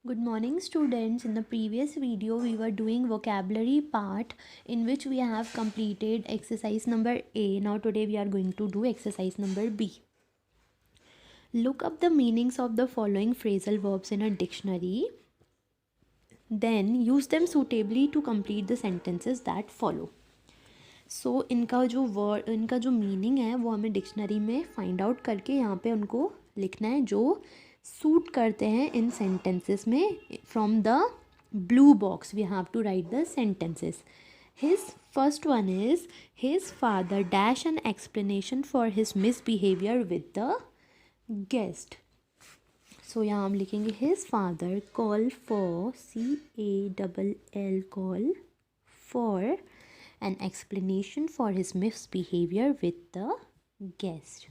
Good morning students. In the previous video we were doing vocabulary part in which we have completed exercise number A. Now today we are going to do exercise number B. Look up the meanings of the following phrasal verbs in a dictionary. Then use them suitably to complete the sentences that follow. सो इनका जो meaning है वो हमें dictionary में find out करके यहाँ पे उनको लिखना है जो सूट करते हैं इन सेंटेंसेस में. From the blue box we have to write the sentences. His first one is his father dash an explanation for his misbehaviour with the guest. So यहाँ हम लिखेंगे his father call for CALL call for an explanation for his misbehavior with the guest.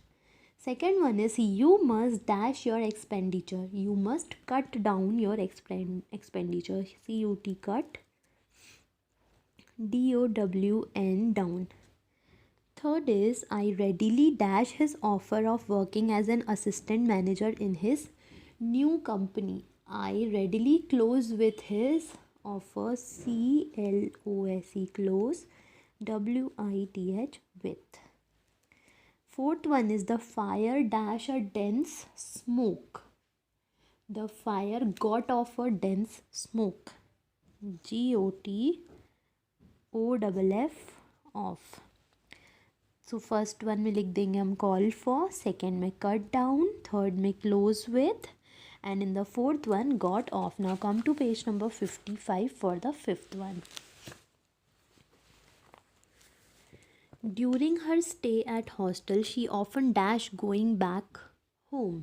Second one is you must dash your expenditure. You must cut down your expenditure. CUT cut. DOWN down. Third is I readily dash his offer of working as an assistant manager in his new company. I readily close with his offer. CLOSE close. WITH with. Fourth one is the fire dash a dense smoke. The fire got off a dense smoke. GOTOFF off. So first one में लिख देंगे हम call for, second में cut down, third में close with, and in the fourth one got off. Now come to page number 55 for the fifth one. During her stay at hostel, she often dashed going back home.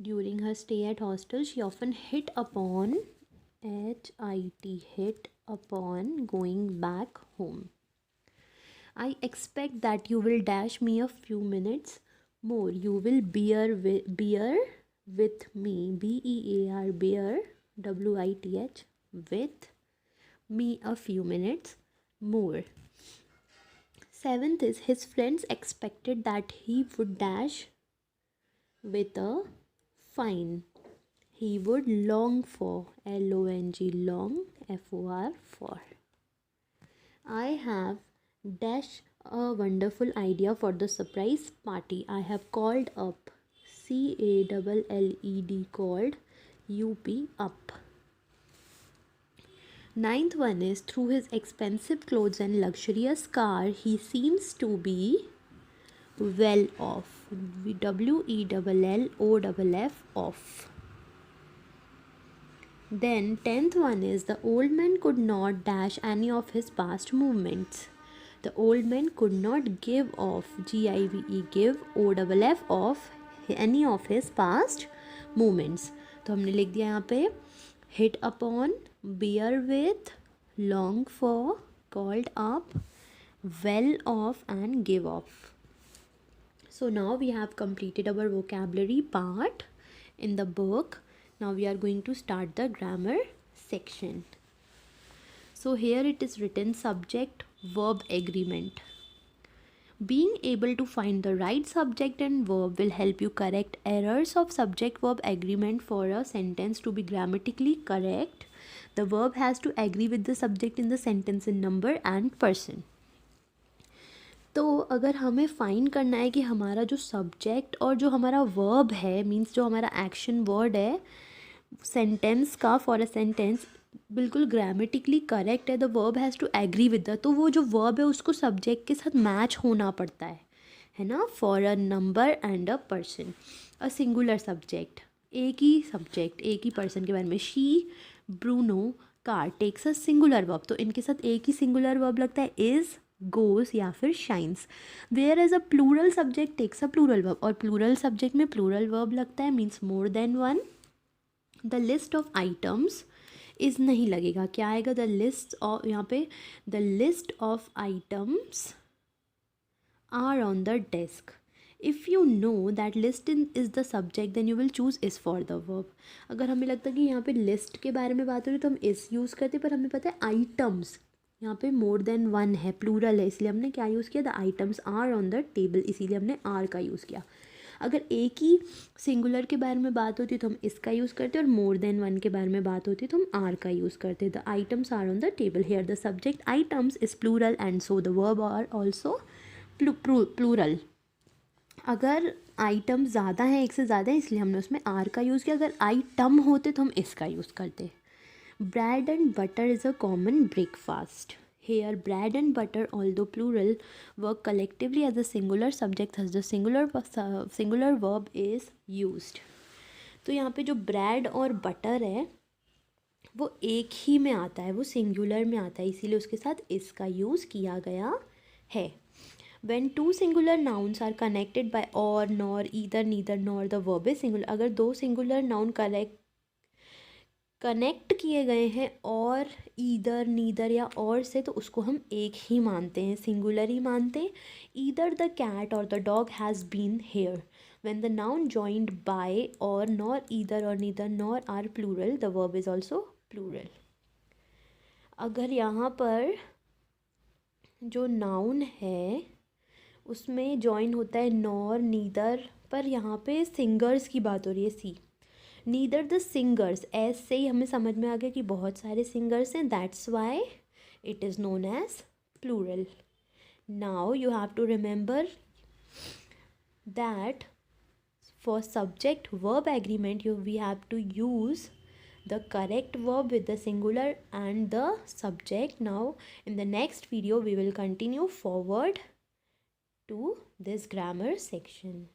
During her stay at hostel, she often hit upon hit upon going back home. I expect that you will dash me a few minutes more. You will bear with me. BEAR bear WITH with me a few minutes more. Seventh is his friends expected that he would dash with a fine. He would long for LONG long FOR for. I have dash a wonderful idea for the surprise party. I have called up CALLED called UP up. Ninth one is through his expensive clothes and luxurious car, he seems to be well off. WELLOFF off. Then 10th one is the old man could not dash any of his past movements. The old man could not give off GIVE give OFF off any of his past movements. तो हमने लिख दिया यहाँ पे hit upon, bear with, long for, called up, well off and give off. So now we have completed our vocabulary part in the book. Now we are going to start the grammar section. So here it is written subject verb agreement. Being able to find the right subject and verb will help you correct errors of subject verb agreement. For a sentence to be grammatically correct, the verb has to agree with the subject in the sentence in number and person. तो अगर हमें find करना है कि हमारा जो subject और जो हमारा वर्ब है, मीन्स जो हमारा एक्शन वर्ड है सेंटेंस का, फॉर अ सेंटेंस बिल्कुल ग्रामेटिकली करेक्ट है, the verb has to agree with the, तो वो जो वर्ब है उसको सब्जेक्ट के साथ मैच होना पड़ता है ना. For a number and a person, a singular subject, एक ही सब्जेक्ट एक ही पर्सन के बारे में. She, Bruno, car takes a singular verb, तो इनके साथ एक ही सिंगुलर वर्ब लगता है इज़, गोज या फिर shines. Whereas a plural subject takes a plural verb, और प्लूरल सब्जेक्ट में प्लूरल वर्ब लगता है means more than one. The list of items is नहीं लगेगा, क्या आएगा, द लिस्ट ऑफ, यहाँ पे the list of items are on the desk. If you know that list in is the subject then you will choose is for the verb. अगर हमें लगता है कि यहाँ पे लिस्ट के बारे में बात हो रही तो हम इज़ यूज़ करते, पर हमें पता है आइटम्स यहाँ पे मोर देन वन है, प्लूरल है, इसलिए हमने क्या यूज़ किया, the items are on the table, इसीलिए हमने आर का यूज़ किया. अगर एक ही सिंगुलर के बारे में बात होती तो हम इसका यूज़ करते, और मोर देन वन के बारे में बात होती तो हम आर का यूज़ करते. The items are on the table. Here the subject items is plural and so the verb are also plural. अगर आइटम ज़्यादा है, एक से ज़्यादा है, इसलिए हमने उसमें आर का यूज़ किया. अगर आइटम होते तो हम इसका यूज़ करते. Bread and butter is a common breakfast. Here, bread and butter, although plural, work collectively as a singular subject, thus the singular verb is used. तो यहाँ पे जो ब्रेड और बटर है वो एक ही में आता है, वो सिंगुलर में आता है, इसीलिए उसके साथ इसका यूज़ किया गया है. When two singular nouns are connected by or, nor, either, neither, nor, the verb is singular. अगर दो सिंगुलर नाउन कनेक्ट किए गए हैं और ईदर, नीदर या और से, तो उसको हम एक ही मानते हैं, सिंगुलर ही मानते हैं. Either the cat or the dog has been here. When the noun joined by or, nor, either or neither, nor are plural, the verb is also plural. अगर यहाँ पर जो नाउन है उसमें जॉइन होता है नॉर, नीदर, पर यहाँ पे सिंगर्स की बात हो रही है, सी. नीदर द सिंगर्स, ऐसे ही हमें समझ में आ गया कि बहुत सारे सिंगर्स हैं, that's why it is known as plural. Now you have to remember that for subject verb agreement we have to use the correct verb with the singular and the subject. Now in the next video we will continue forward to this grammar section.